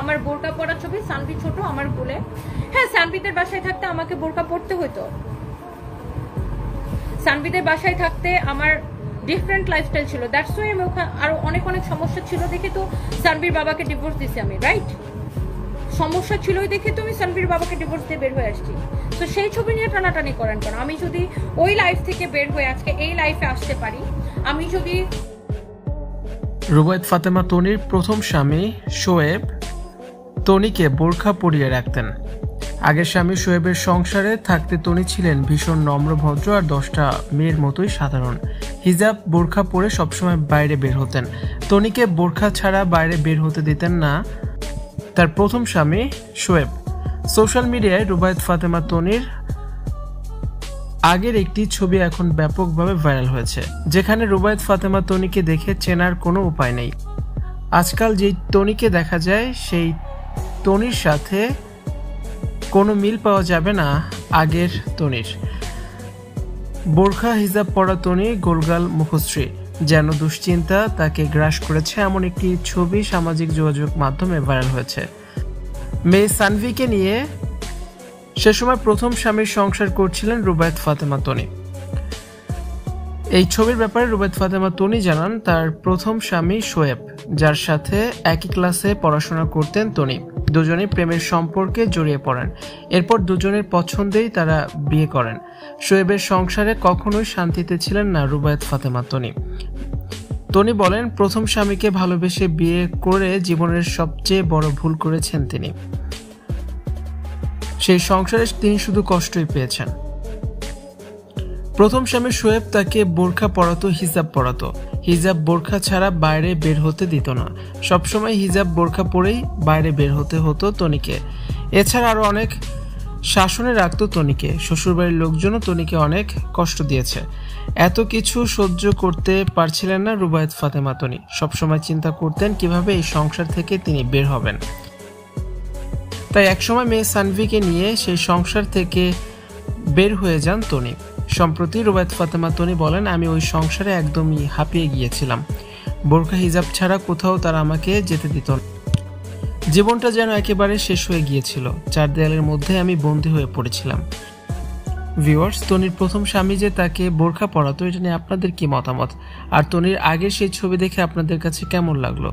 আমার বোরকা পরা ছবি, সানভি ছোট আমার কোলে। হ্যাঁ, সানভিদের বাসায় থাকতে আমাকে বোরকা পরতে হতো। সানভিদের বাসায় থাকতে আমার ডিফারেন্ট লাইফস্টাইল ছিল, দ্যাটস ওয়াই আমি ওখানে আরো অনেক অনেক সমস্যা ছিল দেখে তো সানভির বাবাকে ডিভোর্স দিছি আমি, রাইট? সমস্যা ছিলই দেখে তো আমি সানভির বাবাকে ডিভোর্স দিয়ে বের হয়ে আসছি। তো সেই ছবি নিয়ে টানাটানি করেন কেন? আমি যদি ওই লাইফ থেকে বের হয়ে আজকে এই লাইফে আসতে পারি, আমি যদি রুবায়েত ফাতেমা তনির প্রথম স্বামী শোয়েব তনিকে বোরখা পরিয়ে রাখতেন। আগের স্বামী শোয়েবের সংসারে থাকতে তনি ছিলেন ভীষণ নম্র ভদ্র আর 10টা মেয়ের মতোই সাধারণ। হিজাব বোরখা পরে সবসময় বাইরে বের হতেন। তনিকে বোরখা ছাড়া বাইরে বের হতে দিতেন না তার প্রথম স্বামী শোয়েব। সোশ্যাল মিডিয়ায় রুবায়েত ফাতেমা তনির আগের একটি ছবি এখন ব্যাপকভাবে ভাইরাল হয়েছে, যেখানে রুবায়েত ফাতেমা তনিকে দেখে চেনার কোনো উপায় নেই। আজকাল যেই তনিকে দেখা যায় সেই তনির সাথে কোনো মিল পাওয়া যাবে না আগের তনির। বোরখা হিজাব পরা তনি গোলগাল মুখশ্রী, যেন দুশ্চিন্তা তাকে গ্রাস করেছে এমন একটি ছবি সামাজিক যোগাযোগ মাধ্যমে ভাইরাল হয়েছে। মেয়ে সানভিকে নিয়ে সে সময় প্রথম স্বামীর সংসার করছিলেন রুবায়েত ফাতেমা তনি। এই ছবির ব্যাপারে রুবায়েত ফাতেমা তনি জানান, তার প্রথম স্বামী শোয়েব, যার সাথে একই ক্লাসে পড়াশোনা করতেন তনি, দুজনেই প্রেমের সম্পর্কে জড়িয়ে পড়েন। এরপর দুজনের পছন্দেই তারা বিয়ে করেন। শোয়েবের সংসারে কখনোই শান্তিতে ছিলেন না রুবায়েত ফাতেমা তনি। তনি বলেন, প্রথম স্বামীকে ভালোবেসে বিয়ে করে জীবনের সবচেয়ে বড় ভুল করেছেন তিনি। সেই সংসারে তিনি শুধু কষ্টই পেয়েছেন। প্রথম স্বামী শোয়েব তাকে বোরখা পরাতো, হিজাব পরাতো। হিজাব বোরখা ছাড়া বাইরে বের হতে দিত না। সবসময় হিজাব বোরখা পরেই বাইরে বের হতে হতো তনিকে। এছাড়া আরো অনেক শাসনে রাখতো তনিকে। শ্বশুরবাড়ির লোকজনও তনিকে অনেক কষ্ট দিয়েছে। এত কিছু সহ্য করতে পারছিলেন না রুবায়েত ফাতেমা তনি। সবসময় চিন্তা করতেন কিভাবে এই সংসার থেকে তিনি বের হবেন। তাই একসময় মেয়ে সানভিকে নিয়ে সেই সংসার থেকে বের হয়ে যান তনি। সম্প্রতি রুবায়েত ফাতেমা তনি বলেন, আমি ওই সংসারে একদমই হাঁপিয়ে গিয়েছিলাম। বোরখা হিজাব ছাড়া কোথাও তারা আমাকে যেতে দিত না। জীবনটা যেন একেবারে শেষ হয়ে গিয়েছিল। 4 দেয়ালের মধ্যে আমি বন্দী হয়ে পড়েছিলাম। ভিউয়ার্স, তনির প্রথম স্বামী যে তাকে বোরখা পরাতো, এটা নিয়ে আপনাদের কি মতামত? আর তনির আগের সেই ছবি দেখে আপনাদের কাছে কেমন লাগলো?